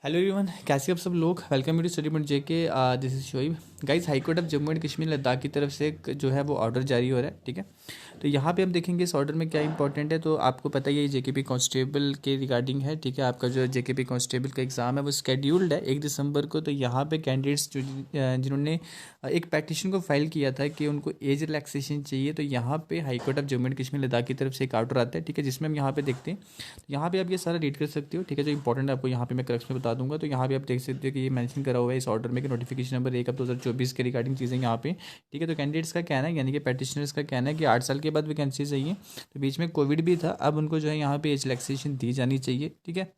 Hello everyone, कैसे आप सब लोग। Welcome to Study Point JK. This is Shoaib. Guys, high court of Jammu and Kashmir Ladakh की तरफ से एक जो है वो ऑर्डर जारी हो रहा है। ठीक है, तो यहाँ पे हम देखेंगे इस ऑर्डर में क्या इंपॉर्टेंट है। तो आपको पता ही है जेकेपी कांस्टेबल के रिगार्डिंग है। ठीक है, आपका जो जेकेपी कांस्टेबल का एग्ज़ाम है वो स्केड्यूल्ड है 1 दिसंबर को। तो यहाँ पे कैंडिडेट्स जो जिन्होंने एक पैटिशन को फाइल किया था कि उनको एज रिलैक्सेशन चाहिए, तो यहाँ पे high court of Jammu and Kashmir Ladakh की तरफ से एक ऑर्डर आता है। ठीक है, जिसमें हम यहाँ पे देखते हैं, यहाँ पे आप ये सारा रीड कर सकते हो। ठीक है, जो इंपॉर्टेंट है आपको यहाँ पे मैं क्रक्स में बता दूंगा। तो यहाँ पे आप देख सकते हो कि ये मेंशन करा हुआ है इस ऑर्डर में कि नोटिफिकेशन नंबर 1/2024 के रिगार्डिंग चीज़ें यहाँ पे। ठीक है, तो कैंडिडेट्स का कहना है, यानी कि पैटिशनर्स का कहना है कि 8 साल के बाद वैकेंसी चाहिए। तो बीच में कोविड भी था, अब उनको जो है यहाँ पे एज रिलैक्सेशन दी जानी चाहिए। ठीक है,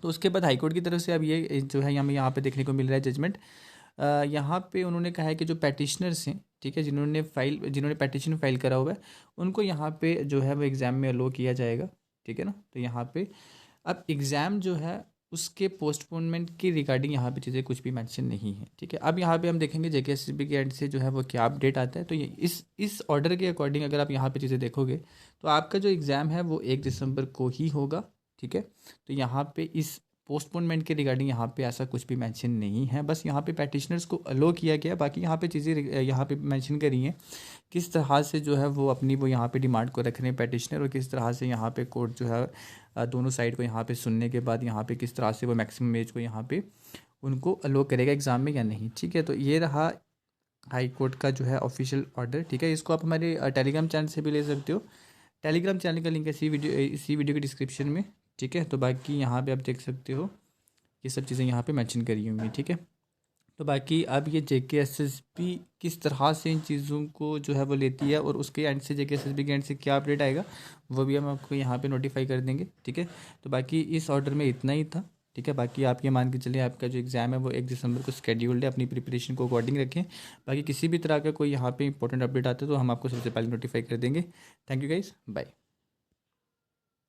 तो उसके बाद हाईकोर्ट की तरफ से अब ये जो है हमें यहाँ पे देखने को मिल रहा है जजमेंट। यहाँ पे उन्होंने कहा है कि जो पैटिशनर्स हैं, ठीक है, जिन्होंने पैटिशन फाइल करा हुआ है, उनको यहाँ पे जो है वो एग्ज़ाम में अलो किया जाएगा। ठीक है ना, तो यहाँ पे अब एग्ज़ाम जो है उसके पोस्टपोनमेंट की रिगार्डिंग यहाँ पे चीज़ें कुछ भी मेंशन नहीं है। ठीक है, अब यहाँ पे हम देखेंगे जेकेएसएसबी के एंड से जो है वो क्या अपडेट आता है। तो ये इस ऑर्डर के अकॉर्डिंग अगर आप यहाँ पे चीज़ें देखोगे तो आपका जो एग्ज़ाम है वो 1 दिसंबर को ही होगा। ठीक है, तो यहाँ पे इस पोस्टपोनमेंट के रिगार्डिंग यहाँ पे ऐसा कुछ भी मेंशन नहीं है। बस यहाँ पे पैटिशनर्स को अलो किया गया, बाकी यहाँ पे चीज़ें यहाँ पे मेंशन करी हैं किस तरह से जो है वो अपनी वो यहाँ पे डिमांड को रख रहे हैं पैटिशनर, और किस तरह से यहाँ पे कोर्ट जो है दोनों साइड को यहाँ पे सुनने के बाद यहाँ पे किस तरह से वो मैक्सिमम एज को यहाँ पे उनको अलो करेगा एग्ज़ाम में या नहीं। ठीक है, तो ये रहा हाई कोर्ट का जो है ऑफिशियल ऑर्डर। ठीक है, इसको आप हमारे टेलीग्राम चैनल से भी ले सकते हो। टेलीग्राम चैनल का लिंक है इसी वीडियो के डिस्क्रिप्शन में। ठीक है, तो बाकी यहाँ पे आप देख सकते हो ये सब चीज़ें यहाँ पे मेंशन करी होंगी। ठीक है, तो बाकी अब ये जेकेएसएसबी किस तरह से इन चीज़ों को जो है वो लेती है और उसके एंड से जेकेएसएसबी के एंड से क्या अपडेट आएगा वो भी हम आपको यहाँ पे नोटिफाई कर देंगे। ठीक है, तो बाकी इस ऑर्डर में इतना ही था। ठीक है, बाकी आप ये मान के चलिए आपका जो एग्ज़ाम है वो 1 दिसंबर को स्केड्यूल्ड है, अपनी प्रिपरेशन को अकॉर्डिंग रखें। बाकी किसी भी तरह का कोई यहाँ पे इंपॉर्टेंट अपडेट आता है तो हम आपको सबसे पहले नोटिफाई कर देंगे। Thank you guys, bye.